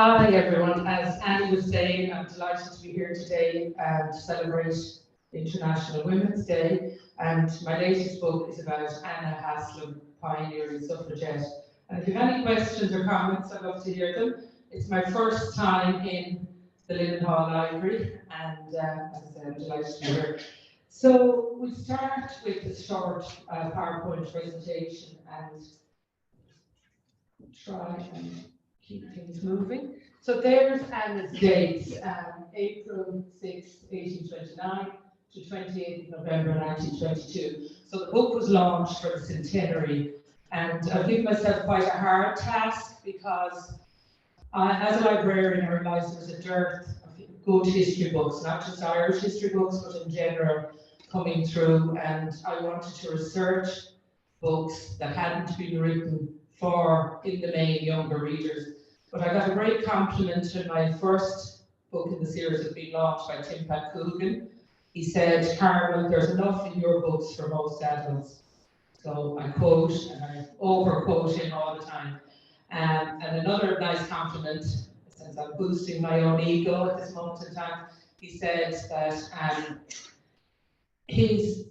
Hi everyone, as Annie was saying, I'm delighted to be here today to celebrate International Women's Day, and my latest book is about Anna Haslam, pioneering suffragette. And if you have any questions or comments, I'd love to hear them. It's my first time in the Hall Library, and as I said, I'm delighted to be here. So we start with a short PowerPoint presentation and try and keep things moving. So there's Anna's dates, April 6, 1829 to 28th November 1922. So the book was launched for the centenary, and I've given myself quite a hard task because as a librarian I realised there was a dearth of good history books, not just Irish history books, but in general coming through, and I wanted to research books that hadn't been written for, in the main, younger readers. But I got a great compliment when my first book in the series had been launched by Tim Coogan. He said, "Carmel, there's enough in your books for most adults." So I quote, and I over-quote him all the time. And another nice compliment, since I'm boosting my own ego at this moment in time, he said that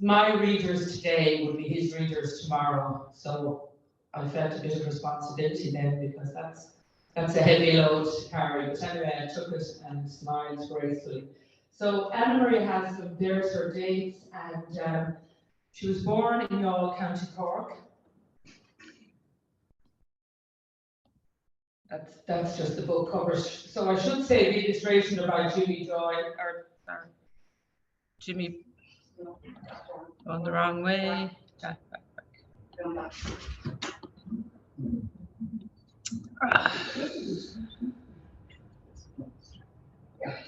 my readers today will be his readers tomorrow. So I felt a bit of responsibility then, because that's a heavy load to carry. But anyway, I took it and smiled gracefully. So Anna Maria Haslam, there's her dates, and she was born in Youghal, County Cork. That's just the book cover. So I should say the illustration are by Jimmy Joy, or Jimmy, on the wrong way.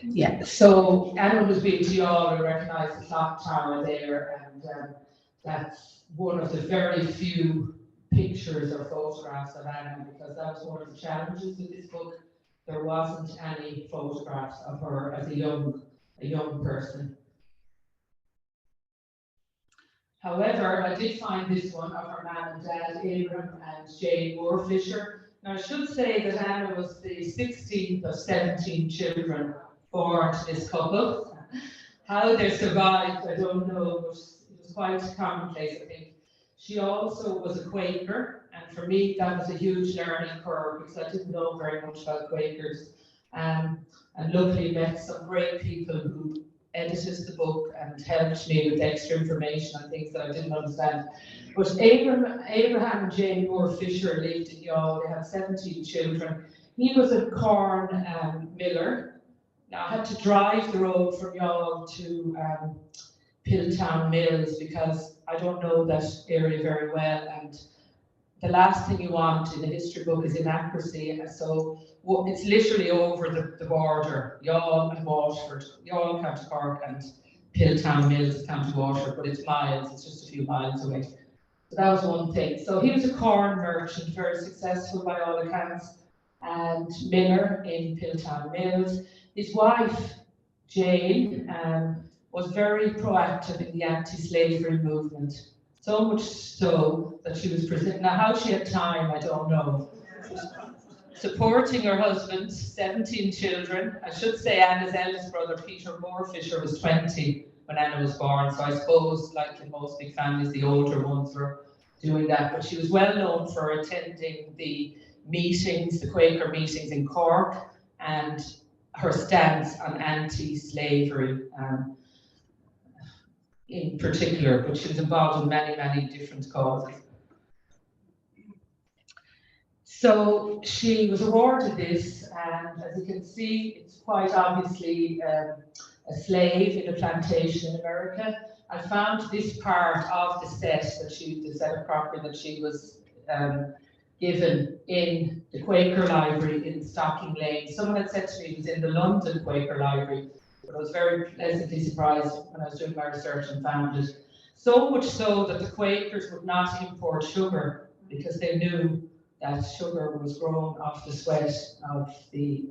Yeah, so Anna was being to Youghal, we recognise the clock tower there, and that's one of the very few pictures or photographs of Anna, because that was one of the challenges with this book. There wasn't any photographs of her as a young person. However, I did find this one of her mum and dad, Abram and Jane Moore Fisher. Now, I should say that Anna was the 16th of 17 children born to this couple. How they survived, I don't know, but it was quite commonplace, I think. She also was a Quaker, and for me, that was a huge learning curve, because I didn't know very much about Quakers. And luckily met some great people who edited the book and helped me with extra information on things that I didn't understand. But Abraham and Jane Moore Fisher lived in Youghal. They had 17 children. He was a corn miller. Now, I had to drive the road from Youghal to Pilltown Mills, because I don't know that area very well, and the last thing you want in a history book is inaccuracy. And so it's literally over the border, Youghal and Waterford, Youghal, County Cork, and Pilltown Mills, County Waterford, but it's miles, it's just a few miles away. So that was one thing. So he was a corn merchant, very successful by all accounts, and miller in Pilltown Mills. His wife, Jane, was very proactive in the anti-slavery movement. So much so that she was presenting. Now, how she had time, I don't know. Supporting her husband, 17 children. I should say Anna's eldest brother, Peter Moore Fisher, was 20 when Anna was born. So I suppose, like in most big families, the older ones were doing that. But she was well known for attending the meetings, the Quaker meetings in Cork, and her stance on anti-slavery. In particular, but she was involved in many, many different causes. So she was awarded this, and as you can see, it's quite obviously a slave in a plantation in America. I found this part of the set of property that she was given in the Quaker Library in Stocking Lane. Someone had said to me it was in the London Quaker Library. But I was very pleasantly surprised when I was doing my research and found it. So much so that the Quakers would not import sugar, because they knew that sugar was grown off the sweat of the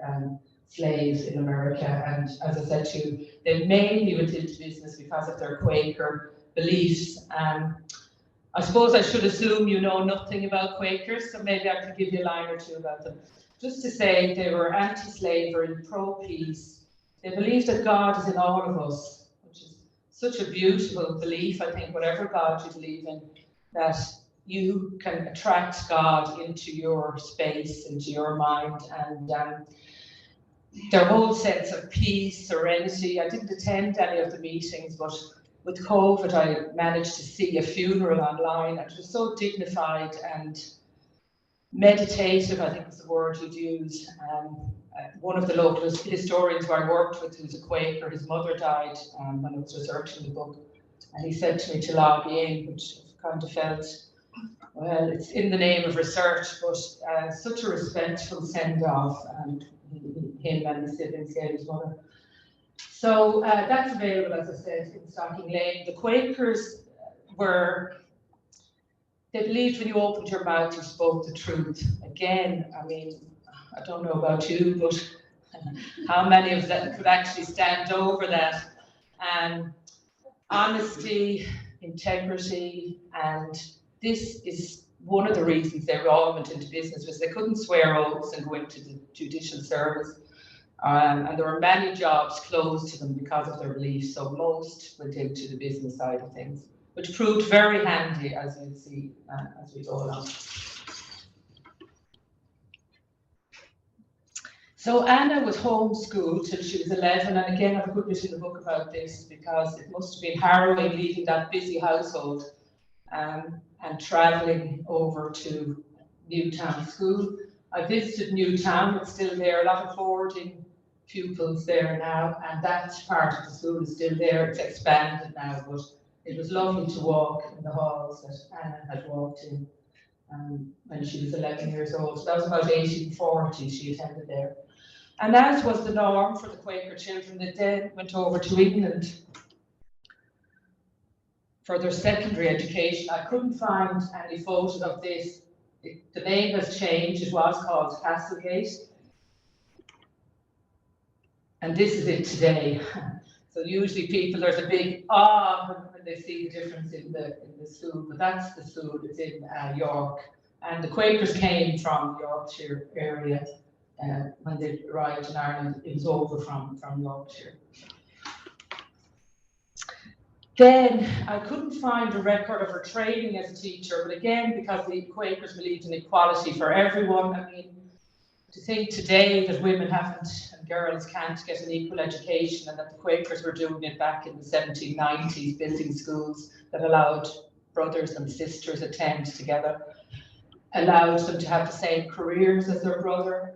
slaves in America. And as I said to you, they mainly went into business because of their Quaker beliefs. I suppose I should assume you know nothing about Quakers, so maybe I could give you a line or two about them. just to say they were anti-slavery, pro-peace. They believed that God is in all of us, which is such a beautiful belief, I think, whatever God you believe in, that you can attract God into your space, into your mind, and their whole sense of peace, serenity. I didn't attend any of the meetings, but with COVID, I managed to see a funeral online, and it was so dignified and meditative, I think is the word you'd use. One of the local historians who I worked with, who's a Quaker, his mother died when I was researching the book, and he said to me to log in, which I kind of felt, well, it's in the name of research, but such a respectful send-off, and him and the siblings gave his mother. So that's available, as I said, in Stocking Lane. The Quakers they believed when you opened your mouth, you spoke the truth. Again, I mean, I don't know about you, but how many of them could actually stand over that? Honesty, integrity, and this is one of the reasons they all went into business, was they couldn't swear oaths and go into the judicial service. And there were many jobs closed to them because of their beliefs, so most went into the business side of things, which proved very handy, as you'll see as we go along. So Anna was homeschooled till she was 11, and again I've a good bit in the book about this, because it must have been harrowing leaving that busy household and travelling over to Newtown School. I visited Newtown, it's still there, a lot of boarding pupils there now, and that part of the school is still there, it's expanded now, but it was lovely to walk in the halls that Anna had walked in when she was 11 years old. So that was about 1840 she attended there. And as was the norm for the Quaker children, they then went over to England for their secondary education. I couldn't find any photos of this. The name has changed, it was called Castlegate. And this is it today. So usually people, there's a big when they see the difference in the school, but that's the school, it's in York. And the Quakers came from Yorkshire area when they arrived in Ireland. It was over from Yorkshire. Then I couldn't find a record of her training as a teacher, but again, because the Quakers believed in equality for everyone. I mean, to think today that women haven't and girls can't get an equal education, and that the Quakers were doing it back in the 1790s, building schools that allowed brothers and sisters attend together, allowed them to have the same careers as their brother.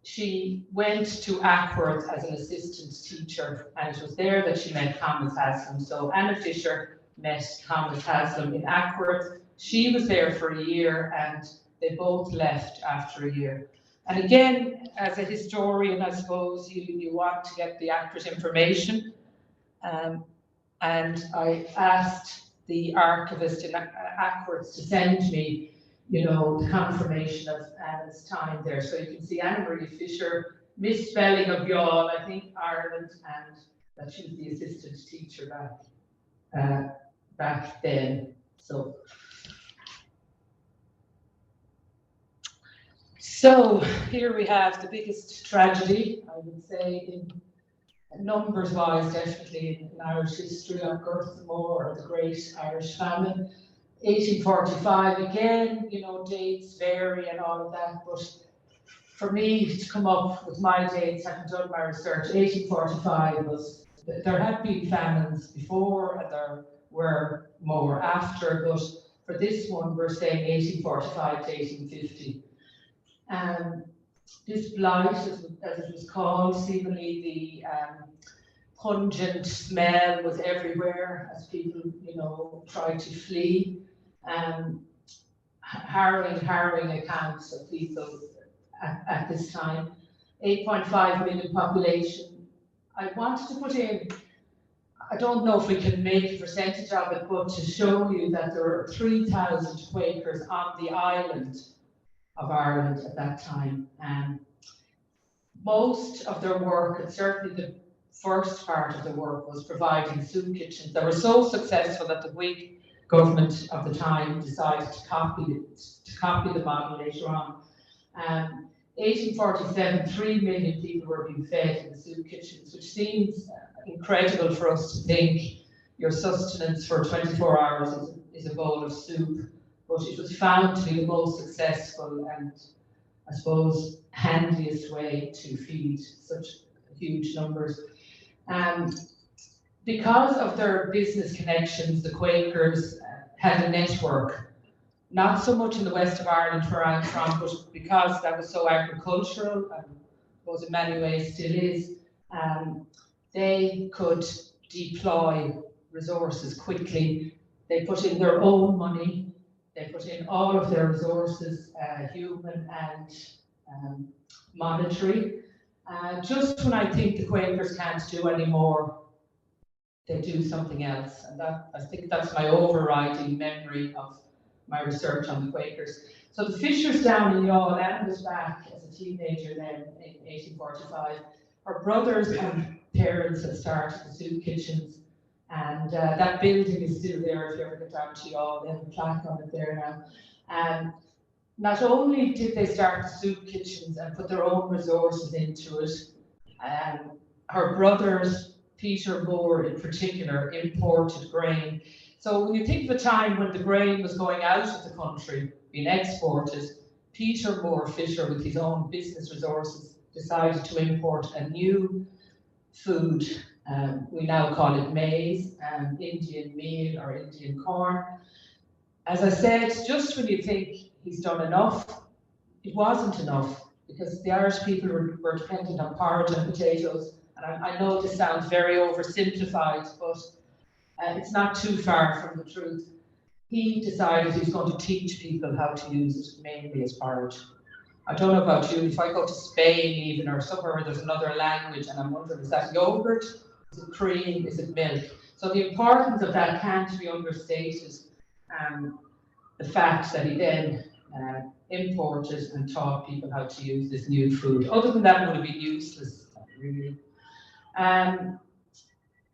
She went to Ackworth as an assistant teacher, and it was there that she met Thomas Haslam. So Anna Fisher met Thomas Haslam in Ackworth. She was there for a year, and they both left after a year. And again, as a historian, I suppose you want to get the accurate information. And I asked the archivist in Ackworth to send me, the confirmation of Anna's time there. So you can see Anna Marie Fisher, misspelling of Youghal, I think Ireland, and that she was the assistant teacher back then. So here we have the biggest tragedy, I would say, in numbers-wise, definitely in Irish history, on Girth Moor, or the Great Irish Famine. 1845, again, dates vary and all of that, but for me to come up with my dates, having done my research, 1845 was, there had been famines before and there were more after, but for this one, we're saying 1845 to 1850. This blight, as it was called, seemingly the pungent smell was everywhere as people, tried to flee. Harrowing accounts of people at this time. 8.5 million population. I wanted to put in, I don't know if we can make a percentage of it, but to show you that there were 3,000 Quakers on the island of Ireland at that time. Most of their work, and certainly the first part of the work, was providing soup kitchens. They were so successful that the Whig government of the time decided to copy the model later on. 1847, 3 million people were being fed in the soup kitchens, which seems incredible for us to think your sustenance for 24 hours is a bowl of soup. But it was found to be the most successful and, I suppose, handiest way to feed such huge numbers. Because of their business connections, the Quakers had a network, not so much in the west of Ireland where I'm from, but because that was so agricultural, and was in many ways still is, they could deploy resources quickly. They put in their own money, they put in all of their resources, human and monetary. Just when I think the Quakers can't do any more, they do something else. And that, I think that's my overriding memory of my research on the Quakers. So the Fishers down in Youghal, Anna was back as a teenager then in 1845. Her brothers and parents had started the soup kitchens, and that building is still there if you ever get down to Youghal. They have a plaque on it there now. Not only did they start the soup kitchens and put their own resources into it, her brothers, Peter Moore in particular, imported grain. So when you think of a time when the grain was going out of the country, being exported, Peter Moore Fisher, with his own business resources, decided to import a new food. We now call it maize, Indian meal or Indian corn. As I said, just when you think he's done enough, it wasn't enough, because the Irish people were dependent on porridge and potatoes. And I know this sounds very oversimplified, but it's not too far from the truth. He decided he was going to teach people how to use it mainly as porridge. I don't know about you, if I go to Spain even, or somewhere where there's another language, and I'm wondering, is that yogurt? Is it cream? Is it milk? So the importance of that can't be understated. The fact that he then imported and taught people how to use this new food. Other than that, it would have been useless, really.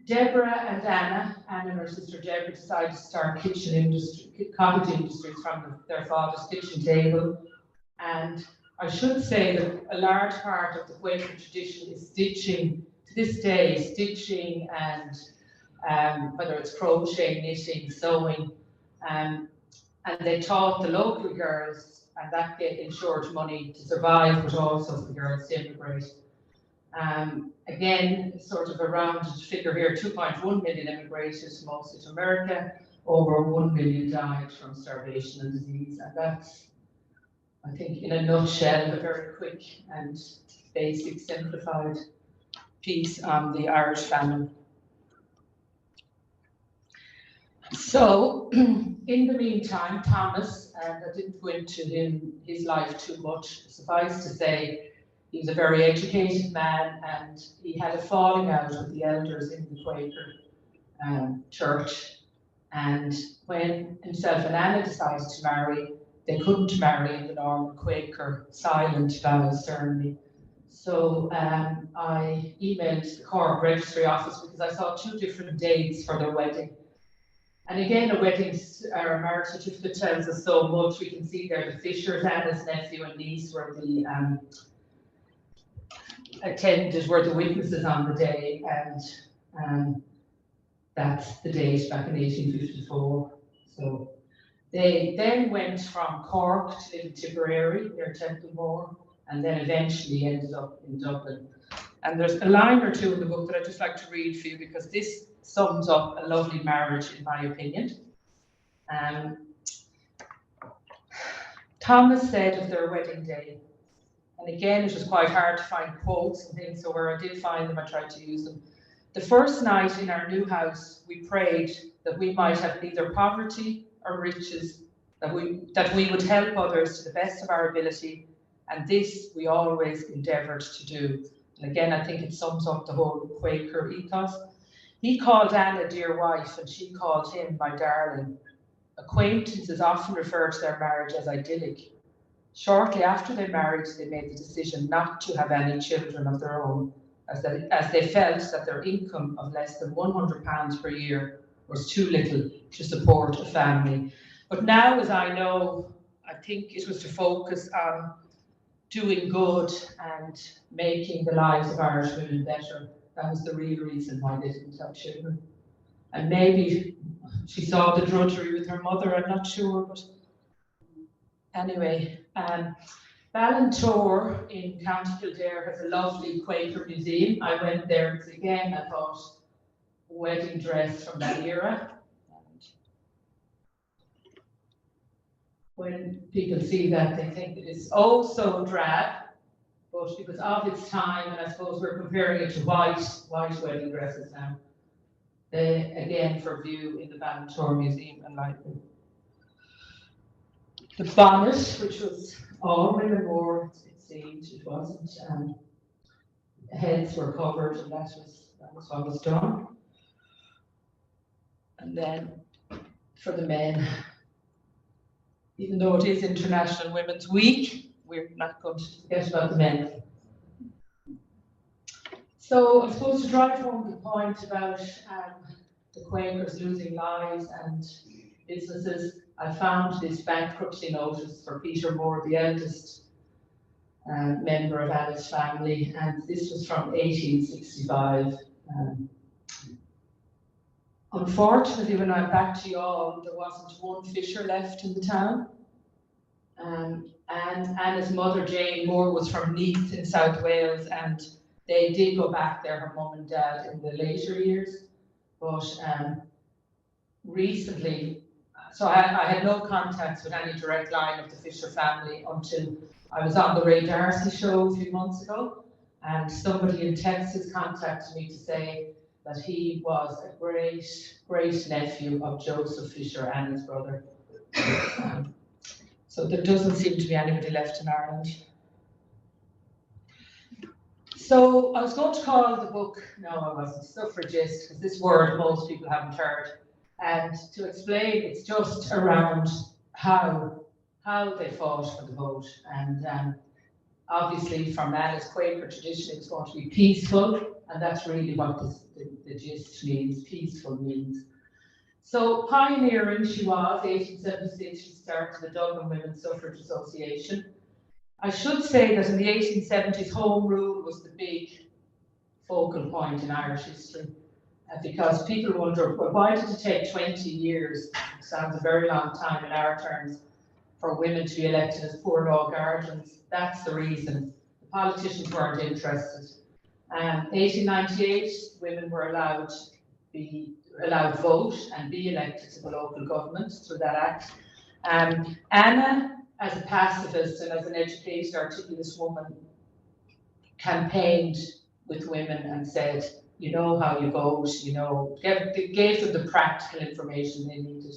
Deborah and Anna and her sister Deborah decided to start cottage industries from their father's kitchen table. And I should say that a large part of the Quaker tradition is stitching, to this day, stitching and whether it's crochet, knitting, sewing. And they taught the local girls, and that ensured money to survive, but also for the girls to immigrate. Again, sort of a rounded figure here, 2.1 million immigrated, mostly to America, over 1 million died from starvation and disease. And that's, I think, in a nutshell, a very quick and basic, simplified piece on the Irish famine. So, in the meantime, Thomas, and I didn't go into his life too much, suffice to say, he was a very educated man, and he had a falling out with the elders in the Quaker church. And when himself and Anna decided to marry, they couldn't marry in the normal Quaker silent vows ceremony. So I emailed the Cork Registry Office because I saw 2 different dates for their wedding. And again, a wedding or a marriage certificate tells us so much. We can see there the Fishers, Anna's nephew and niece were the were the witnesses on the day, and that's the date back in 1854. So they then went from Cork to live in Tipperary near Templemore, and then eventually ended up in Dublin. And there's a line or two in the book that I'd just like to read for you, because this sums up a lovely marriage, in my opinion. Thomas said of their wedding day, and again, it was quite hard to find quotes and things, so where I did find them, I tried to use them. The first night in our new house, we prayed that we might have neither poverty or riches, that we would help others to the best of our ability, and this we always endeavoured to do. And again, I think it sums up the whole Quaker ethos. He called Anna dear wife, and she called him my darling. Acquaintances often refer to their marriage as idyllic. Shortly after they married, they made the decision not to have any children of their own, as they felt that their income of less than £100 per year was too little to support a family. But now, as I know, I think it was to focus on doing good and making the lives of Irish women better. That was the real reason why they didn't have children. And maybe she saw the drudgery with her mother, I'm not sure, but anyway. Ballintor in County Kildare has a lovely Quaker museum. I went there because again I thought wedding dress from that era. And when people see that, they think it is oh so drab, but because of its time, and I suppose we're comparing it to white wedding dresses now. Again, for view in the Ballintor Museum and Library. The bonnet, which was all women wore, it seemed, it wasn't. Heads were covered, and that was what was done. And then for the men, even though it is International Women's Week, we're not going to forget about the men. So I suppose to drive home the point about the Quakers losing lives and businesses, I found this bankruptcy notice for Peter Moore, the eldest member of Anna's family, and this was from 1865. Unfortunately, when I went back to Youghal, there wasn't one fisher left in the town. And Anna's mother, Jane Moore, was from Neath in South Wales, and they did go back there, her mum and dad, in the later years. But recently, so I had no contacts with any direct line of the Fisher family until I was on the Ray Darcy show a few months ago, and somebody in Texas contacted me to say that he was a great nephew of Joseph Fisher, Anna's brother. So there doesn't seem to be anybody left in Ireland. So I was going to call the book, no I wasn't, Suffragette, because this word most people haven't heard. And to explain, it's just around how they fought for the vote. And obviously from Anna's Quaker tradition, it's going to be peaceful, and that's really what the gist means, peaceful means. So pioneering she was, 1876 she started the Dublin Women's Suffrage Association. I should say that in the 1870s, Home Rule was the big focal point in Irish history. Because people wonder, well, why did it take 20 years, it sounds a very long time in our terms, for women to be elected as poor law guardians? That's the reason. The politicians weren't interested. 1898, women were allowed vote and be elected to the local government through that act. Anna, as a pacifist and as an educated, articulate woman, campaigned with women and said, you know how you vote, you know, gave them the practical information they needed.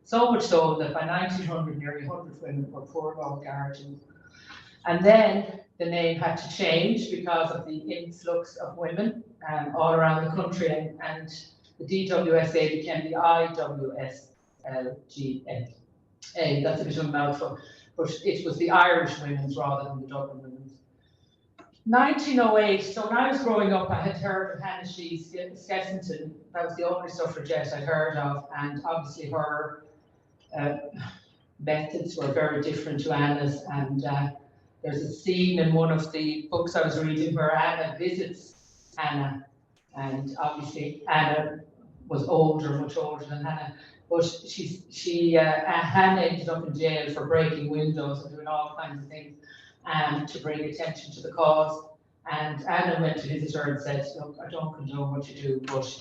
So much so that by 1900, nearly 100 women were poor law guardians. And then the name had to change because of the influx of women all around the country, and the DWSA became the IWSLGA. That's a bit of a mouthful, but it was the Irish Women's rather than the Dublin Women's. 1908, so when I was growing up, I had heard of Hannah Shee's Skeffington. That was the only suffragette I'd heard of, and obviously her methods were very different to Anna's. And there's a scene in one of the books I was reading where Anna visits Hannah, and obviously Anna was much older than Hannah, but Hannah ended up in jail for breaking windows and doing all kinds of things. To bring attention to the cause, and Anna went to visit her and said, look, I don't condone what you do, but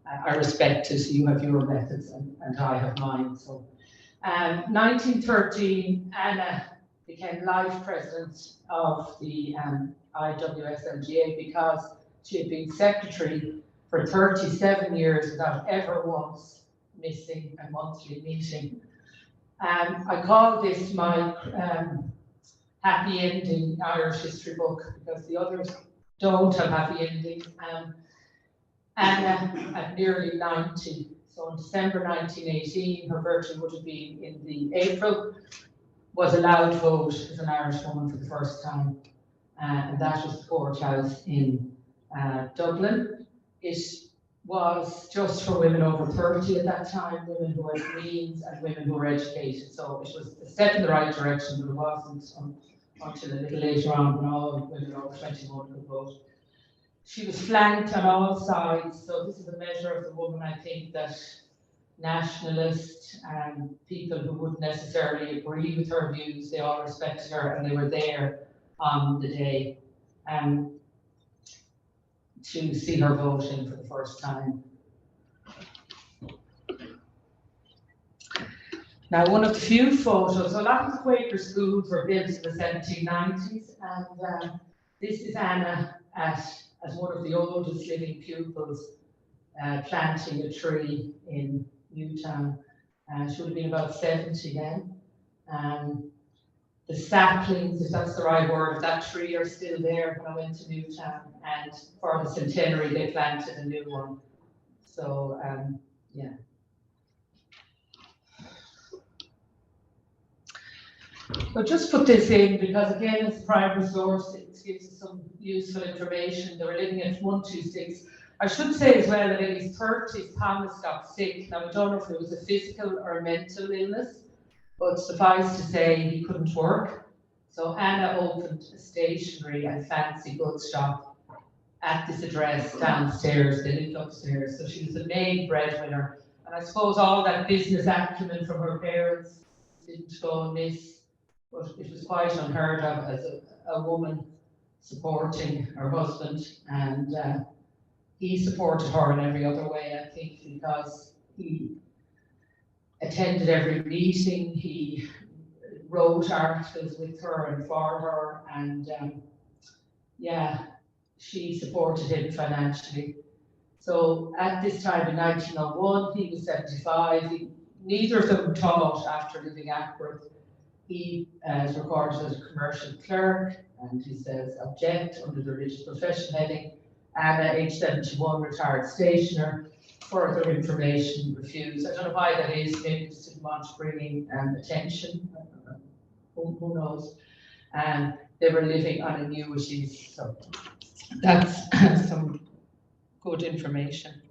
I respect it, you have your methods and I have mine. So 1913, Anna became life president of the IWSLGA because she had been secretary for 37 years without ever once missing a monthly meeting. I call this my happy ending Irish history book because the others don't have happy endings. Anna, at nearly 90, so in December 1918, her birthday would have been in the April, was allowed to vote as an Irish woman for the first time, and that was the courthouse in Dublin. It was just for women over 30 at that time, women who had means and women who were educated, so it was a step in the right direction, but it wasn't until a little later on when all women over 21 could vote. She was flanked on all sides, so this is a measure of the woman, I think, that nationalists and people who wouldn't necessarily agree with her views, they all respected her and they were there on the day to see her voting for the first time. Now, one of the few photos, a lot of the Quaker schools were built in the 1790s, and this is Anna as one of the oldest living pupils planting a tree in Newtown. She would have been about 70 then. The saplings, if that's the right word, of that tree are still there when I went to Newtown, and for the centenary they planted a new one. So, yeah. But just put this in because, again, it's a primary source, it gives us some useful information. They were living at 126. I should say as well that in his 30s, Thomas got sick. Now, I don't know if it was a physical or a mental illness, but suffice to say he couldn't work. So Anna opened a stationery and fancy goods shop at this address downstairs. They lived upstairs. So she was the main breadwinner. And I suppose all that business acumen from her parents didn't go amiss, but it was quite unheard of as a woman supporting her husband. And he supported her in every other way, I think, because he attended every meeting, he wrote articles with her and for her, and yeah, she supported him financially. So at this time in 1901, he was 75. Neither of them taught after leaving Ackworth. He is recorded as a commercial clerk, and he says, object under the religious profession heading. Anna, age 71, retired stationer. Further information refused. I don't know why that is. Maybe just didn't want to bring in attention. Who knows? They were living on annuities, so that's some good information.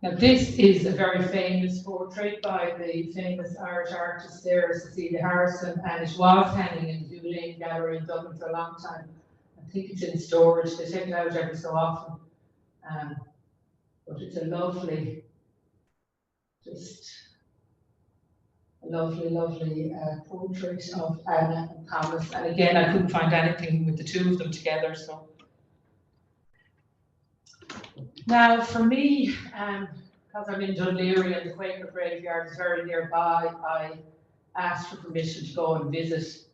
Now, this is a very famous portrait by the famous Irish artist there, Anna Haslam, and it was hanging in the Youghal Gallery in Dublin for a long time. I think it's in storage. They take it out every so often. But it's a lovely, just a lovely portrait of Anna and Thomas. And again, I couldn't find anything with the two of them together. So now, for me, because I'm in Dunleary and the Quaker graveyard is very nearby, I asked for permission to go and visit.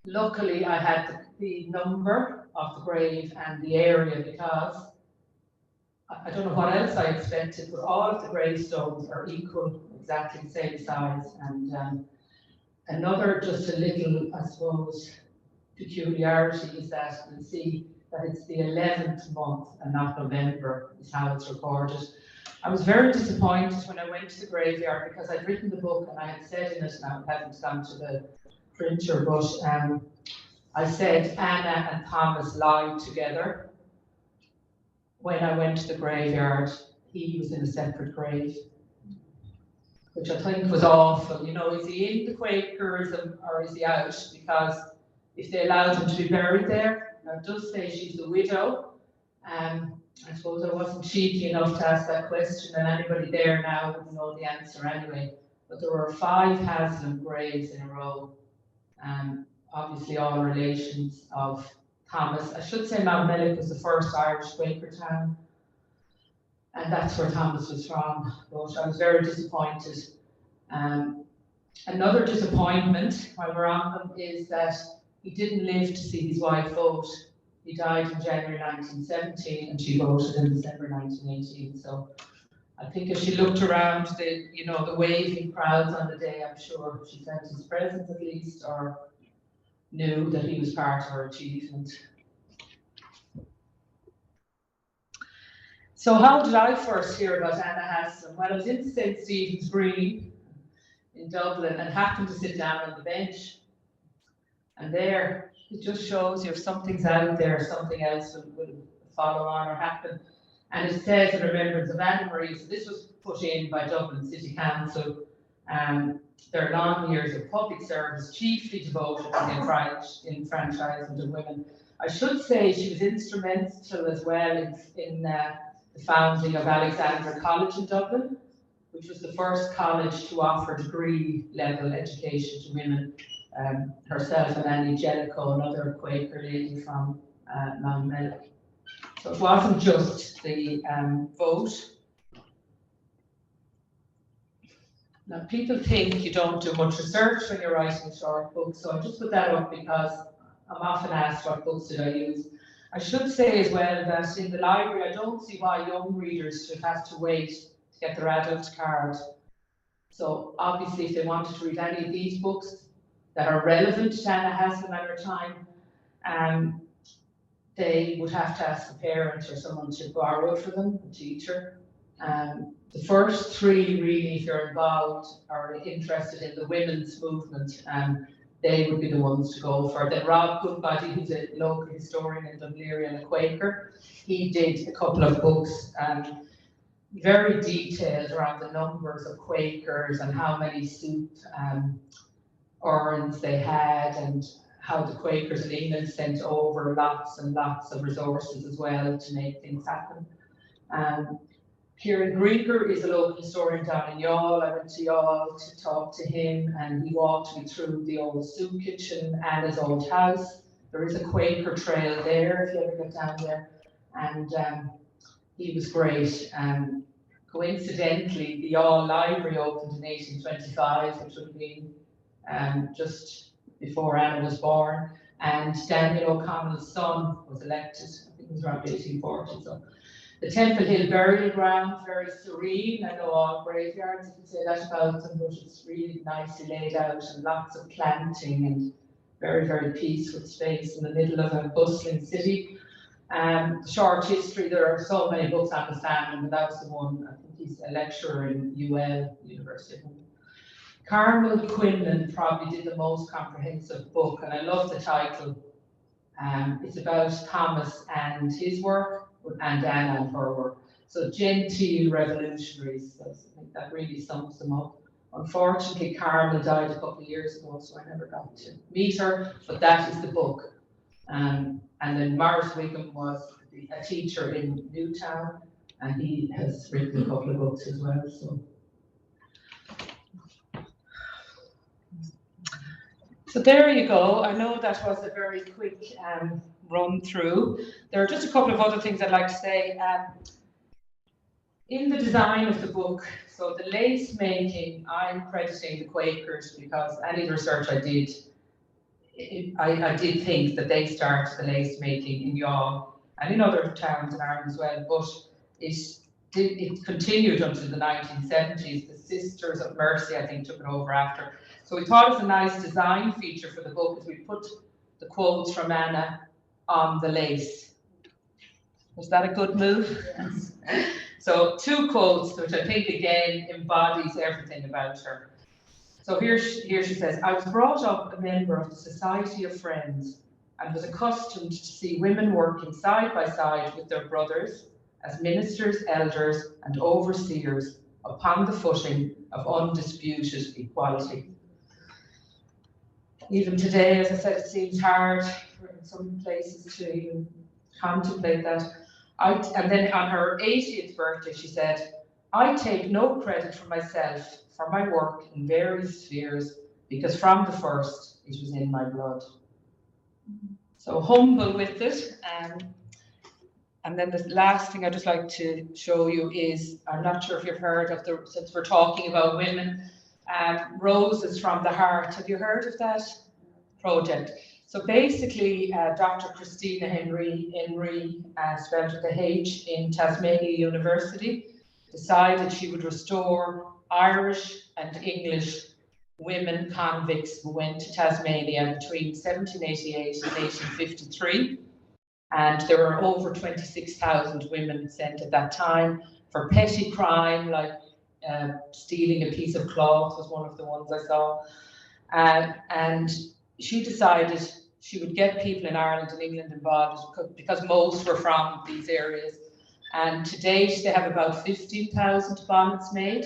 Luckily, I had the number of the grave and the area because I don't know what else I expected, but all of the gravestones are equal, exactly the same size. And another, just a little, I suppose, peculiarity is that you'll see that it's the 11th month and not November is how it's recorded. I was very disappointed when I went to the graveyard because I'd written the book and I had said in it, now it hasn't gone to the printer, but I said Anna and Thomas lied together. When I went to the graveyard, he was in a separate grave, which I think was awful. You know, is he in the Quakerism or is he out? Because if they allowed him to be buried there, now it does say she's the widow. I suppose I wasn't cheeky enough to ask that question, and anybody there now would know the answer anyway. But there were 5 Haslam graves in a row, obviously all relations of Thomas. I should say Mountmellick was the first Irish Quaker town, and that's where Thomas was from. But I was very disappointed. Another disappointment while we're on them is that he didn't live to see his wife vote. He died in January 1917 and she voted in December 1918. So I think as she looked around the waving crowds on the day, I'm sure she felt his presence at least, or knew that he was part of her achievement. So how did I first hear about Anna Haslam? Well, I was in St. Stephen's Green in Dublin and happened to sit down on the bench. And there, it just shows you if something's out there, something else will follow on or happen. And it says in remembrance of Anna Marie, so this was put in by Dublin City Council, Their long years of public service chiefly devoted to the enfranchisement of women. I should say she was instrumental as well in the founding of Alexandra College in Dublin, which was the first college to offer degree-level education to women. Herself and Anna Ui Cheallaigh, another Quaker lady from Mount Mellick. So it wasn't just the vote. Now, people think you don't do much research when you're writing short books, so I just put that up because I'm often asked what books did I use. I should say as well that in the library, I don't see why young readers should have to wait to get their adult card. So obviously, if they wanted to read any of these books that are relevant to Anna Haslam at her time, they would have to ask a parent or someone to borrow it for them, a teacher. The first three, really, if you're involved or interested in the women's movement, they would be the ones to go for. Then Rob Goodbody, who's a local historian in Dunleary and a Quaker, he did a couple of books, very detailed around the numbers of Quakers and how many soup urns they had, and how the Quakers in England sent over lots and lots of resources as well to make things happen. Kieran Grieger is a local historian down in Youghal. I went to Youghal to talk to him, and he walked me through the old soup kitchen, Anna's old house. There is a Quaker trail there if you ever get down there, and he was great. Coincidentally, the Youghal Library opened in 1825, which would have been just before Anna was born, and Daniel O'Connell's son was elected. I think it was around 1840. So. The Temple Hill burial ground, very serene. I know all graveyards, you can say that about them, but it's really nicely laid out and lots of planting and very, very peaceful space in the middle of a bustling city. Short history, there are so many books on the family, but that's the one. I think he's a lecturer in Youghal University. Carmel Quinlan probably did the most comprehensive book, and I love the title. It's about Thomas and his work, and Anna and her work. So genteel revolutionaries, so I think that really sums them up. Unfortunately, Carmel died a couple of years ago, so I never got to meet her, but that is the book. And then Morris Wigham was a teacher in Newtown, and he has written a couple of books as well. So there you go. I know that was a very quick run through. There are just a couple of other things I'd like to say. In the design of the book, so the lace making, I'm crediting the Quakers because any research I did, I did think that they started the lace making in Youghal and in other towns in Ireland as well, but it continued until the 1970s. The Sisters of Mercy, I think, took it over after. So we thought it was a nice design feature for the book, as we put the quotes from Anna on the lace. Was that a good move? Yes. So 2 quotes, which I think again embodies everything about her. So here she says, I was brought up a member of the Society of Friends and was accustomed to see women working side by side with their brothers as ministers, elders, and overseers upon the footing of undisputed equality. Even today, as I said, it seems hard in some places to even contemplate that. And then on her 80th birthday, she said, I take no credit for myself for my work in various spheres, because from the first, it was in my blood. So humble with it. And then the last thing I'd just like to show you is, I'm not sure if you've heard of since we're talking about women, Roses from the Heart. Have you heard of that project? So basically, Dr. Christina Henry, spelled with a H, in Tasmania University, decided she would restore Irish and English women convicts who went to Tasmania between 1788 and 1853. And there were over 26,000 women sent at that time for petty crime, like stealing a piece of cloth was one of the ones I saw. And she decided she would get people in Ireland and England involved because most were from these areas. And to date, they have about 15,000 bonnets made.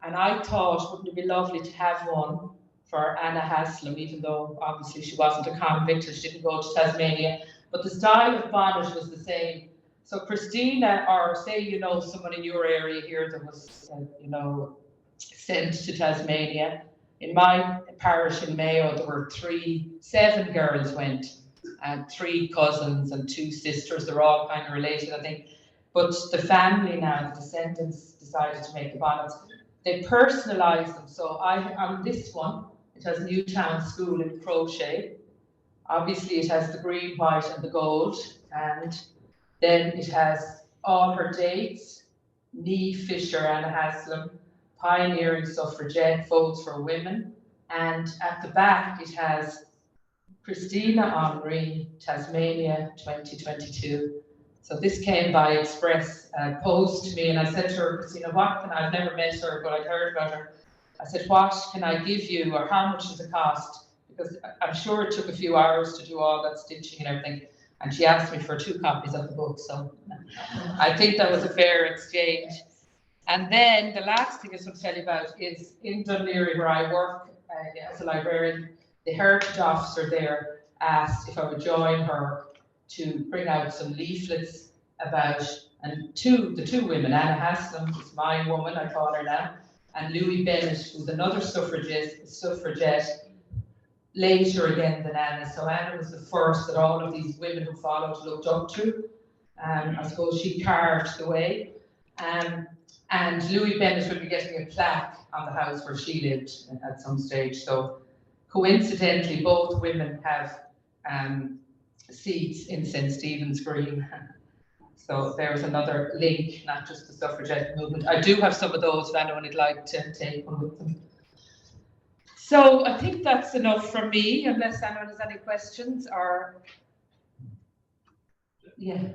And I thought, wouldn't it be lovely to have one for Anna Haslam, even though obviously she wasn't a convict, she didn't go to Tasmania, but the style of bonnet was the same. So Christina, or say, you know, someone in your area here that was, you know, sent to Tasmania. In my parish in Mayo, there were 7 girls went, and 3 cousins and 2 sisters. They're all kind of related, I think. But the family now, the descendants, decided to make the bonnets. They personalised them. So on this one, it has Newtown School in crochet. Obviously, it has the green, white, and the gold, and then it has all her dates: Nee Fisher, Anna Haslam, Pioneering Suffragette, Votes for Women, and at the back it has Christina Henry, Tasmania 2022. So this came by express post to me, and I said to her, Christina, what can I've never met her, but I'd heard about her. I said, what can I give you, or how much does it cost? Because I'm sure it took a few hours to do all that stitching and everything. And she asked me for 2 copies of the book, so I think that was a fair exchange. And then the last thing I was going to tell you about is in Dunleary, where I work as a librarian, the heritage officer there asked if I would join her to bring out some leaflets about, and the two women, Anna Haslam, who's my woman, I call her now, and Louis Bennett, who's another suffragette, later again than Anna. So Anna was the first that all of these women who followed looked up to. I suppose she carved the way. And Louis Bennett will be getting a plaque on the house where she lived at some stage. So coincidentally, both women have seats in St. Stephen's Green. So there's another link, not just the suffragette movement. I do have some of those if anyone would like to take one with them. So I think that's enough from me, unless anyone has any questions or, yeah.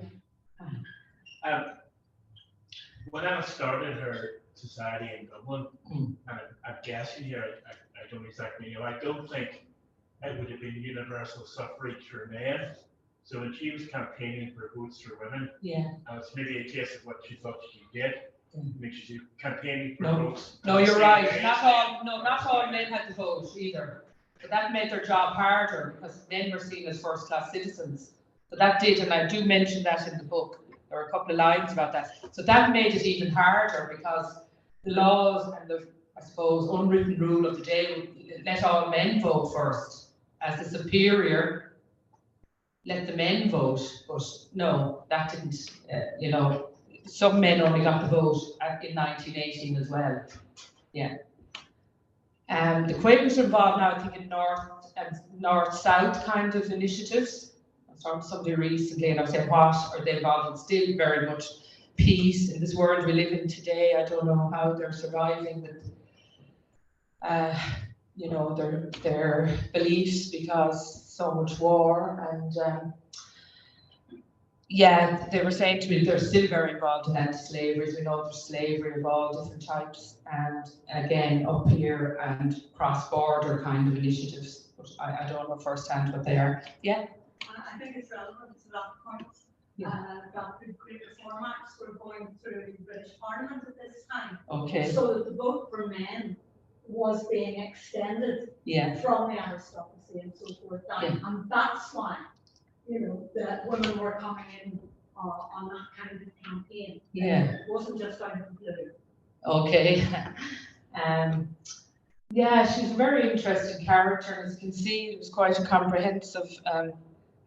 When Anna started her society in Dublin, and I'm guessing here, I don't exactly know, I don't think it would have been universal suffrage for men. So when she was campaigning for votes for women, it's maybe a case of what she thought she did. Make sure she's campaigning for votes. No, you're right. Not all men had to vote either. But that made their job harder because men were seen as first-class citizens. So that did, and I do mention that in the book. There are a couple of lines about that. So that made it even harder because the laws and the, I suppose, unwritten rule of the day would let all men vote first. As the superior, let the men vote. But no, that didn't, you know, some men only got the vote in 1918 as well. Yeah. The Quakers are involved now, I think, in north-south kind of initiatives. I saw somebody recently and I said, what are they involved in? Still very much peace in this world we live in today. I don't know how they're surviving with, you know, their beliefs because so much war. And yeah, they were saying to me they're still very involved in anti-slavery. We know there's slavery of all different types, and again up here and cross-border kind of initiatives. But I don't know firsthand what they are. Yeah. I think it's relevant to that point. That the Quaker Reform Acts were going through the British Parliament at this time. Okay. So that the vote for men was being extended from the aristocracy and so forth down. And that's why, you know, that women were coming in on that kind of campaign. It wasn't just out of the blue. Okay. Yeah, she's a very interesting character. As you can see, it was quite a comprehensive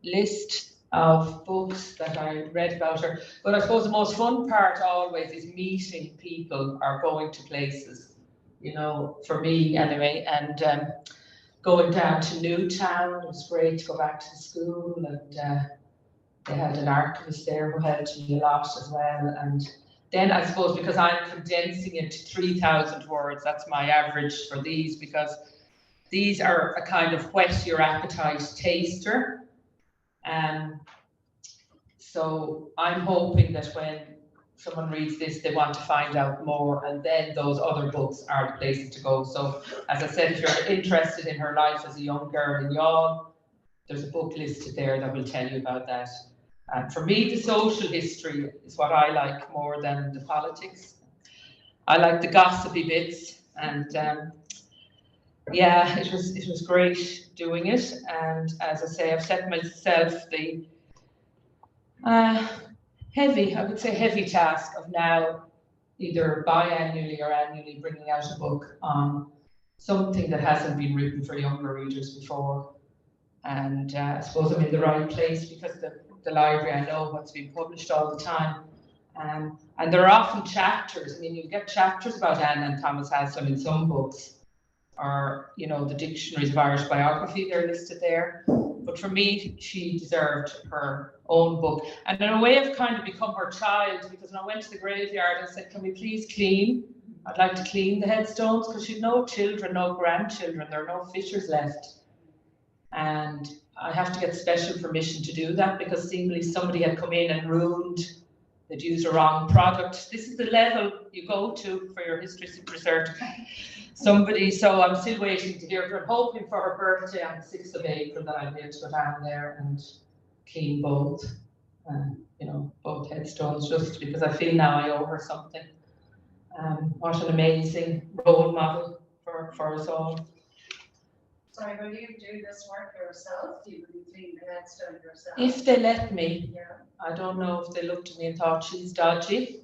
list of books that I read about her. But I suppose the most fun part always is meeting people or going to places, you know, for me anyway. And going down to Newtown, it was great to go back to the school, and they had an archivist there who helped me a lot as well. And then I suppose because I'm condensing it to 3,000 words, that's my average for these, because these are a kind of whet your appetite taster. So I'm hoping that when someone reads this, they want to find out more, and then those other books are the places to go. So as I said, if you're interested in her life as a young girl in Youghal, there's a book listed there that will tell you about that. And for me, the social history is what I like more than the politics. I like the gossipy bits, and yeah, it was great doing it. And as I say, I've set myself the heavy task of now either biannually or annually bringing out a book on something that hasn't been written for younger readers before. And I suppose I'm in the right place because the library, I know what's being published all the time. And there are often chapters. I mean, you get chapters about Anna and Thomas Haslam in some books, or, you know, the dictionaries of Irish biography, they're listed there. But for me, she deserved her own book. And in a way, I've kind of become her child, because when I went to the graveyard, I said, can we please clean? I'd like to clean the headstones, because she'd no children, no grandchildren, there are no fishers left. And I have to get special permission to do that, because seemingly somebody had come in and ruined, they'd used a wrong product. This is the level you go to for your history research. So I'm still waiting to hear from her, hoping for her birthday on the 6th of April that I'll be able to go down there and clean both, both headstones, just because I feel now I owe her something. What an amazing role model for us all. Sorry, will you do this work yourself? Do you clean the headstone yourself? If they let me. Yeah. I don't know if they looked at me and thought she's dodgy.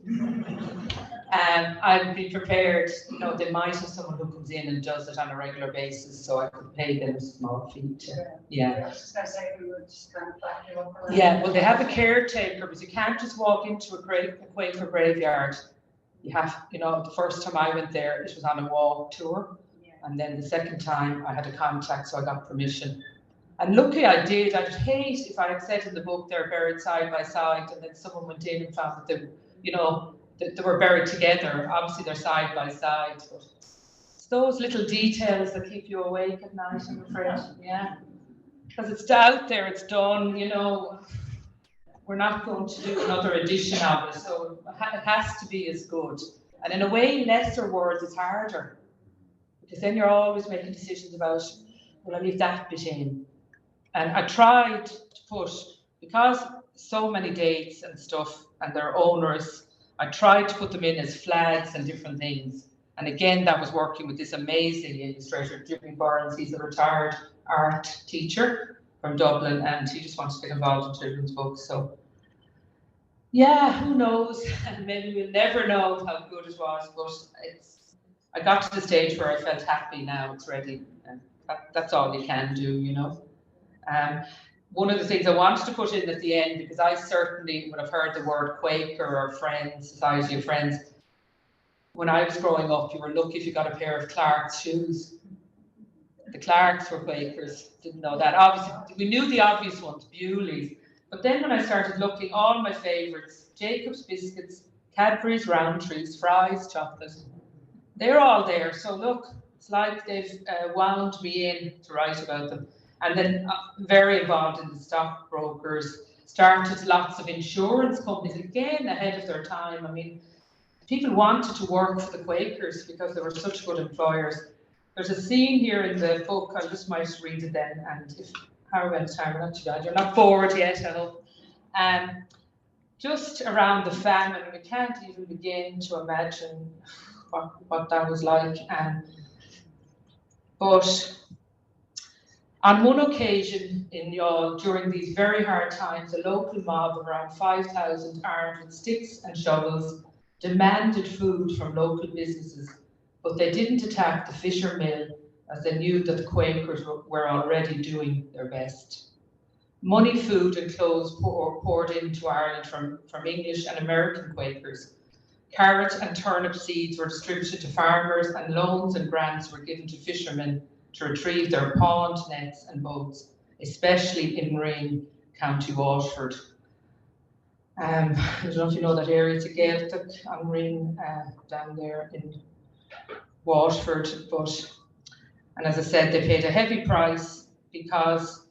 I'd be prepared, they might have someone who comes in and does it on a regular basis, so I could pay them a small fee to, yeah. I was just going to say, we would just kind of back you up. Yeah, well, they have a caretaker, but you can't just walk into a Quaker graveyard. You have, the first time I went there, it was on a walk tour. And then the second time I had a contact, so I got permission. And luckily I did. I'd hate if I had said in the book they're buried side by side, and then someone went in and found that they were buried together. Obviously they're side by side, but it's those little details that keep you awake at night, I'm afraid. Yeah, because it's out there, it's done. We're not going to do another edition of it, so it has to be as good. And in a way, lesser words is harder. Because then you're always making decisions about, will I leave that bit in? And I tried to put, because so many dates and stuff, and they're onerous, I tried to put them in as flags and different things. And again, that was working with this amazing illustrator, Jimmy Burns. He's a retired art teacher from Dublin, and he just wants to get involved in children's books. So, yeah, who knows? And maybe we'll never know how good it was, but I got to the stage where I felt happy. Now it's ready, and that's all you can do, One of the things I wanted to put in at the end, because I certainly would have heard the word Quaker or Friends, Society of Friends. When I was growing up, you were lucky if you got a pair of Clark's shoes. The Clarks were Quakers, didn't know that. Obviously, we knew the obvious ones, Bewley's. But then when I started looking, all my favourites, Jacob's Biscuits, Cadbury's Roundtrees, Fry's Chocolate, they're all there. So look, it's like they've wound me in to write about them. And then very involved in the stockbrokers, started lots of insurance companies, again ahead of their time. I mean, people wanted to work for the Quakers because they were such good employers. There's a scene here in the book, I just might read it then, and if how went time, we're not too bad, you're not bored yet, I hope. Just around the famine, we can't even begin to imagine what that was like. But on one occasion in Youghal, during these very hard times, a local mob of around 5,000 armed with sticks and shovels demanded food from local businesses, but they didn't attack the fisher mill as they knew that the Quakers were already doing their best. Money, food and clothes poured into Ireland from English and American Quakers. Carrot and turnip seeds were distributed to farmers, and loans and grants were given to fishermen to retrieve their pawned nets and boats, especially in Ring, County Waterford. I don't know if you know that area, it's a Gaeltacht on Ring, down there in Waterford. And as I said, they paid a heavy price because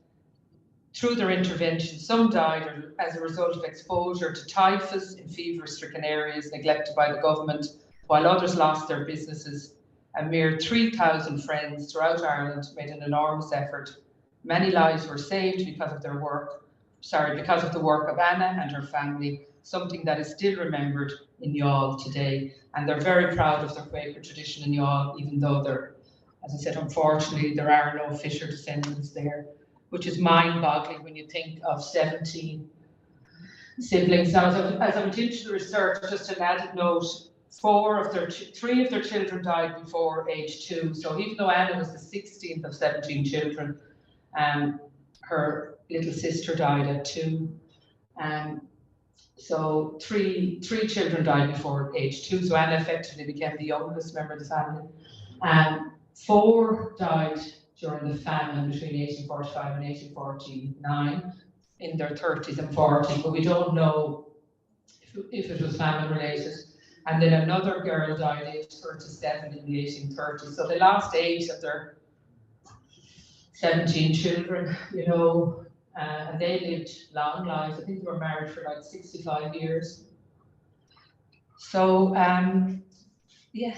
through their intervention, some died as a result of exposure to typhus in fever-stricken areas neglected by the government, while others lost their businesses. A mere 3,000 friends throughout Ireland made an enormous effort. Many lives were saved because of the work of Anna and her family, something that is still remembered in Youghal today. And they're very proud of their Quaker tradition in Youghal, even though there, as I said, unfortunately, there are no Fisher descendants there, which is mind-boggling when you think of 17 siblings. Now, as I went into the research, just an added note, 3 of their children died before age 2. So even though Anna was the 16th of 17 children, her little sister died at 2. So three children died before age 2. So Anna effectively became the youngest member of the family. 4 died during the famine between 1845 and 1849 in their 30s and 40s, but we don't know if it was famine related. And then another girl died at age 37 in the 1830s. So they lost 8 of their 17 children, you know, and they lived long lives. I think they were married for like 65 years. So, yeah.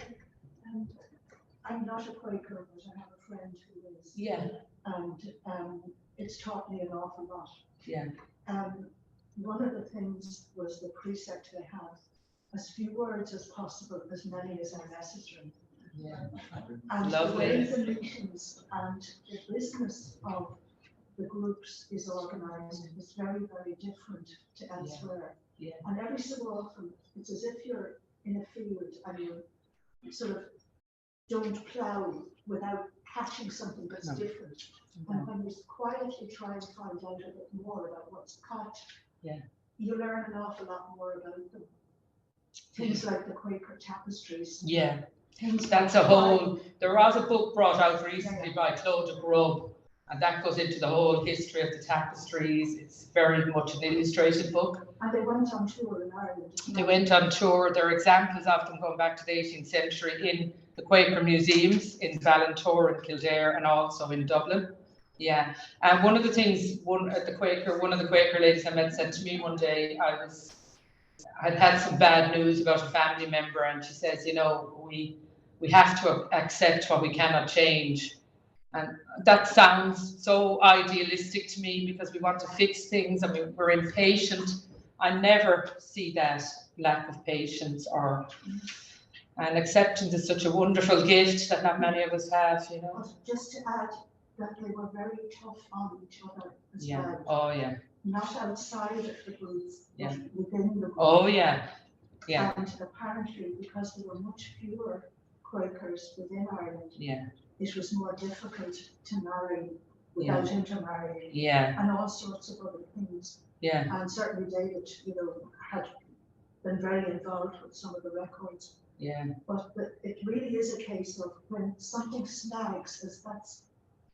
I'm not a Quaker, but I have a friend who is. Yeah. And it's taught me an awful lot. Yeah. One of the things was the precept they have: as few words as possible, as many as are necessary. Yeah. And Lovely. the way the meetings and the business of the groups is organised is very, very different to elsewhere. Yeah. And every so often, it's as if you're in a field and you sort of don't plough without catching something that's different. And when you quietly try and find out a bit more about what's caught, you learn an awful lot more about them. Things like the Quaker tapestries. Yeah. That's a whole, there was a book brought out recently by Claude Grubb, and that goes into the whole history of the tapestries. It's very much an illustrated book. And they went on tour in Ireland. They went on tour. There are examples of them going back to the 18th century in the Quaker museums in Ballantor and Kildare, and also in Dublin. Yeah. And one of the things, one of the Quaker ladies I met said to me one day, I'd had some bad news about a family member, and she says, you know, we have to accept what we cannot change. And that sounds so idealistic to me, because we want to fix things and we're impatient. I never see that lack of patience, and acceptance is such a wonderful gift that not many of us have, you know. But just to add that they were very tough on each other as well. Oh yeah. Not outside of the groups, Yeah. but within the group. Oh yeah. Yeah. And apparently, because there were much fewer Quakers within Ireland, it was more difficult to marry without intermarrying. Yeah. And all sorts of other things. Yeah. And certainly David, you know, had been very involved with some of the records. Yeah. But it really is a case of when something snags, as that's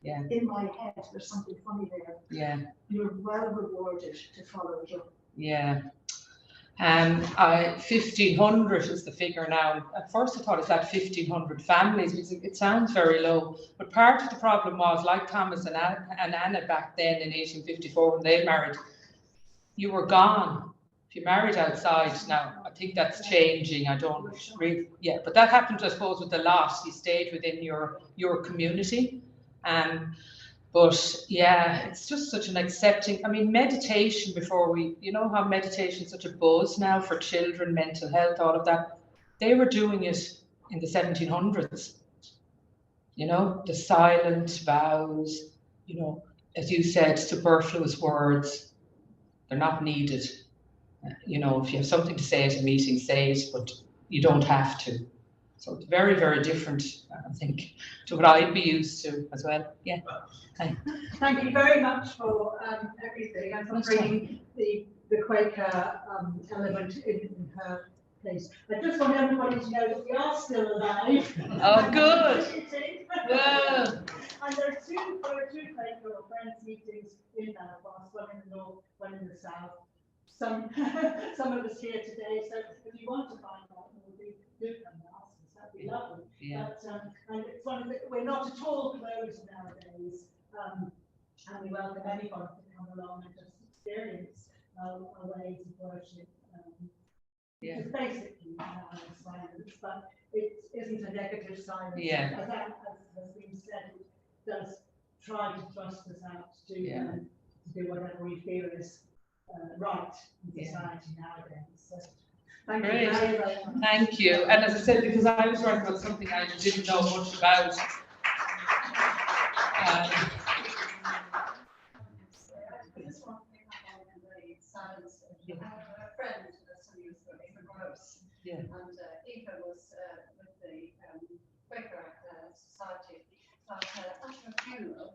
in my head, there's something funny there. Yeah. You're well rewarded to follow it up. Yeah. 1,500 is the figure now. At first I thought it's at 1,500 families, because it sounds very low. But part of the problem was, like Thomas and Anna back then in 1854 when they married, you were gone. If you married outside now, I think that's changing. I don't really, but that happened, I suppose, with the lot. You stayed within your community. But yeah, it's just such an accepting, I mean, meditation before you know how meditation is such a buzz now for children, mental health, all of that. They were doing it in the 1700s. You know, the silent vows, you know, as you said, superfluous words, they're not needed. You know, if you have something to say at a meeting, say it, but you don't have to. So it's very, very different, I think, to what I'd be used to as well. Yeah. Thank you very much for everything, and for bringing the Quaker element in her place. I just want everybody to know that we are still alive. Oh, good. Well. And there are two Quaker or Friends meetings in Belfast, one in the north, one in the south. Some of us here today, so if you want to find out more, do come and ask us. That'd be lovely. Yeah. But and it's one of the, we're not at all closed nowadays, and we welcome anyone to come along and just experience our ways of worship. It's basically silence, but it isn't a negative silence. Yeah. As has been said, it does try to thrust us out to do whatever we feel is right in society nowadays. So, thank Great. you very, very much. Thank you. And as I said, because I was writing about something I didn't know much about. This one came up on the science. I have a friend that's who used to Eva Gross. Yeah. And Eva was with the Quaker Society. But at her funeral,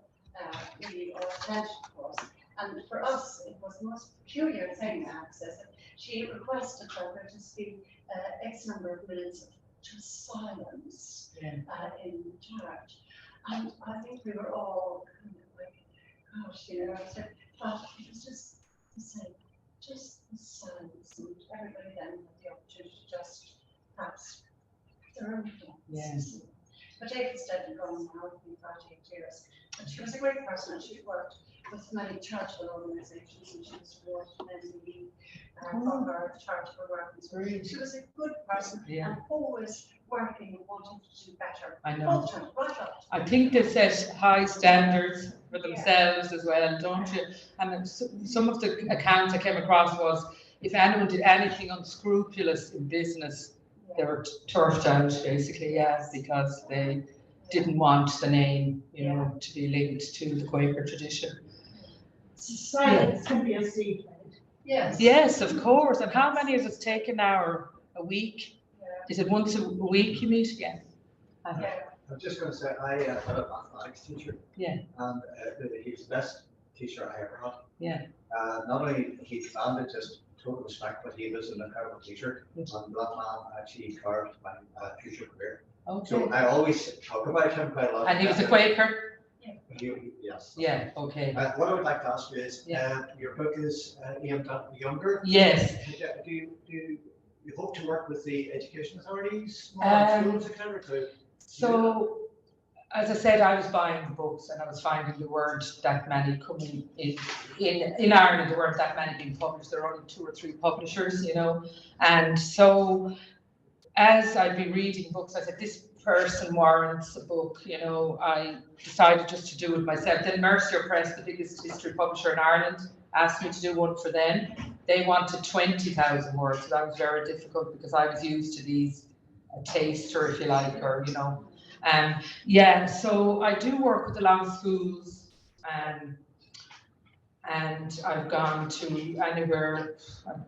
we all attended, of course. And for us, it was the most peculiar thing, I have to say. She requested that there just be X number of minutes of just silence in church. And I think we were all kind of like, gosh, you know, I said, but it was just to say, just the silence, and everybody then had the opportunity to just perhaps their own thoughts. Yes. But Ava's dead and gone now, I think about 8 years. But she was a great person, and she worked with many charitable organisations, and she was awarded an MBE for her charitable work. Great. She was a good person and always working and wanting to do better. I know. All the time, right up. I think they set high standards for themselves as well, don't you? And some of the accounts I came across was if anyone did anything unscrupulous in business, they were turfed out basically, because they didn't want the name, you know, to be linked to the Quaker tradition. Silence can be a seed. Yes. Yes, of course. And how many of us take an hour a week? Is it once a week you meet again? I'm just going to say, I had a mathematics teacher. Yeah. And he was the best teacher I ever had. Yeah. Not only he demanded just total respect, but he was an incredible teacher. And that man actually carved my future career. Okay. So I always talk about him quite a lot. And he was a Quaker? Yes. Yeah, okay. What I would like to ask you is, your book is aimed at the younger. Yes. Do you hope to work with the education authorities, schools, etc.? So, as I said, I was buying the books and I was finding there weren't that many coming in Ireland. There weren't that many being published. There were only 2 or 3 publishers, you know. And so, as I'd been reading books, I said, this person warrants a book, you know. I decided just to do it myself. Then Mercier Press, the biggest history publisher in Ireland, asked me to do one for them. They wanted 20,000 words. So that was very difficult because I was used to these taster, if you like, or, you know. So I do work with a lot of schools, and I've gone to anywhere.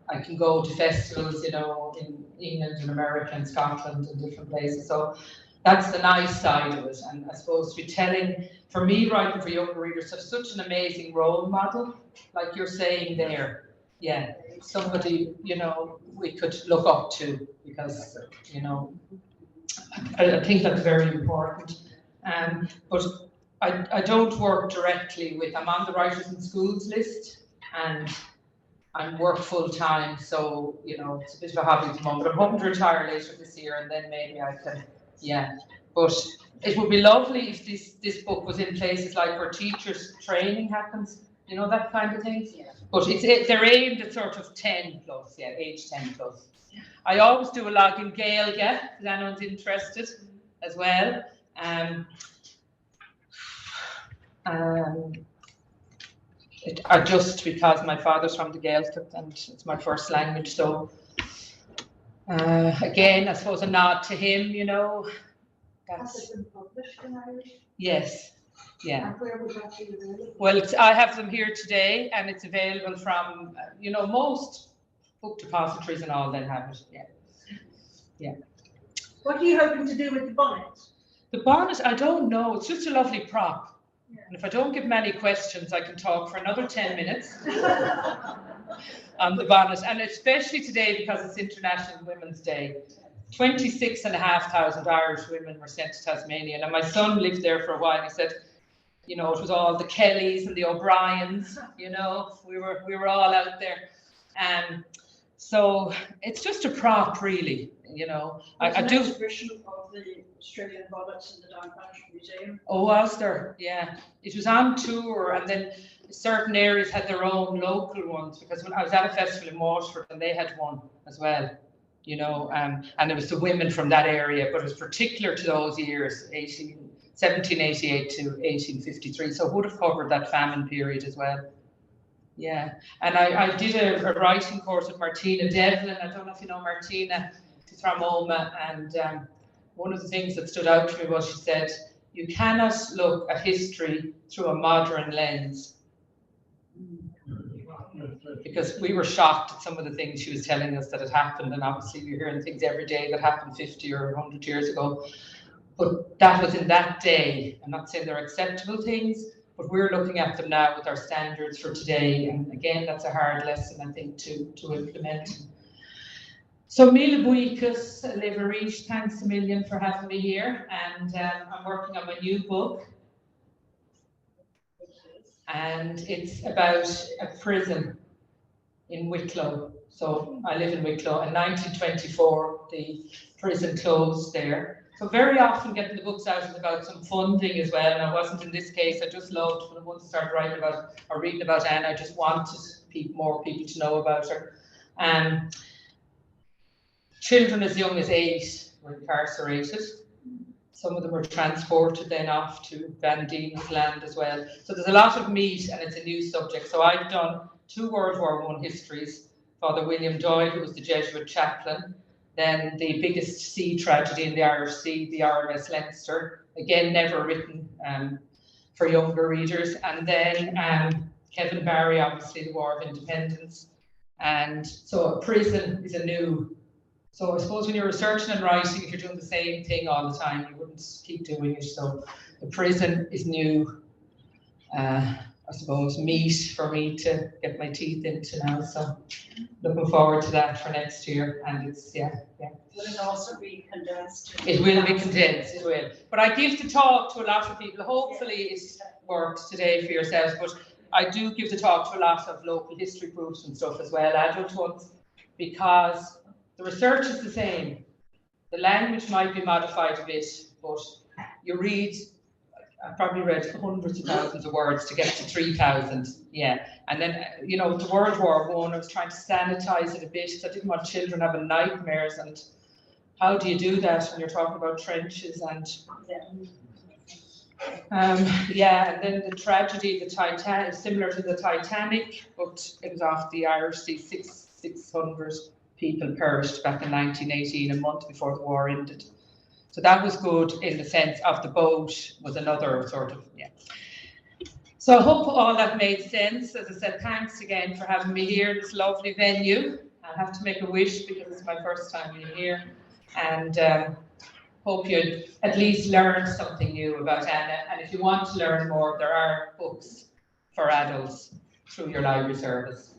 I can go to festivals, you know, in England and America and Scotland and different places. So that's the nice side of it. And I suppose to be telling, for me, writing for younger readers, have such an amazing role model, like you're saying there. Yeah, somebody, you know, we could look up to, because, you know, I think that's very important. But I don't work directly with, I'm on the Writers in Schools list, and I work full time, so, you know, it's a bit of a hobby at the moment. I'm hoping to retire later this year, and then maybe I can, But it would be lovely if this book was in places like where teachers training happens, you know, that kind of thing. Yeah. But they're aimed at sort of 10 plus, age 10 plus. I always do a log in Gaeilge, if anyone's interested as well. Just because my father's from the Gaeltacht and it's my first language, so again, I suppose a nod to him, you know. Has it been published in Irish? Yes, yeah. And where would that be available? Well, I have them here today, and it's available from, you know, most book depositories and all. Then have it, yeah. What are you hoping to do with the bonnet? The bonnet, I don't know. It's just a lovely prop. Yeah. And if I don't get many questions, I can talk for another 10 minutes on the bonnet. And especially today, because it's International Women's Day. 26,500 Irish women were sent to Tasmania. And my son lived there for a while. He said, you know, it was all the Kellys and the O'Briens, you know, we were all out there. So it's just a prop, really, you know. I do. An exhibition of the Australian bonnets in the Downtown Museum. Oh, was there? Yeah. It was on tour, and then certain areas had their own local ones, because when I was at a festival in Waterford, and they had one as well, you know, and it was the women from that area, but it was particular to those years, 1788 to 1853, so it would have covered that famine period as well. Yeah, and I did a writing course with Martina Devlin. I don't know if you know Martina. She's from Oma, and one of the things that stood out to me was she said, you cannot look at history through a modern lens. Because we were shocked at some of the things she was telling us that had happened, and obviously we're hearing things every day that happened 50 or 100 years ago. But that was in that day. I'm not saying they're acceptable things, but we're looking at them now with our standards for today. And again, that's a hard lesson, I think, to implement. So Mila Buikas, Leverage, thanks a million for having me here. And I'm working on my new book. And it's about a prison in Wicklow. So I live in Wicklow. In 1924, the prison closed there. So very often getting the books out is about some funding as well. And I wasn't in this case. I just loved when I once started writing about or reading about Anna. I just wanted more people to know about her. Children as young as 8 were incarcerated. Some of them were transported then off to Van Diemen's Land as well. So there's a lot of meat, and it's a new subject. So I've done 2 World War I histories. Father William Doyle, who was the Jesuit chaplain. Then the biggest sea tragedy in the Irish Sea, the RMS Leinster. Again, never written for younger readers. And then Kevin Barry, obviously, the War of Independence. And so a prison is a new. So I suppose when you're researching and writing, if you're doing the same thing all the time, you wouldn't keep doing it. So the prison is new, I suppose, meat for me to get my teeth into now. So looking forward to that for next year. And it's, yeah. Will it also be condensed? It will be condensed, it will. But I give the talk to a lot of people. Hopefully it worked today for yourselves, but I do give the talk to a lot of local history groups and stuff as well, adult ones, because the research is the same. The language might be modified a bit, but you read, I've probably read hundreds of thousands of words to get to 3,000. Yeah. And then, you know, the World War I was trying to sanitize it a bit because I didn't want children having nightmares. And how do you do that when you're talking about trenches and and then the tragedy, the Titanic, similar to the Titanic, but it was off the Irish Sea. 600 people perished back in 1918, a month before the war ended. So that was good in the sense of the boat was another sort of, So I hope all that made sense. As I said, thanks again for having me here in this lovely venue. I have to make a wish because it's my first time being here. And hope you at least learned something new about Anna. And if you want to learn more, there are books for adults through your library service.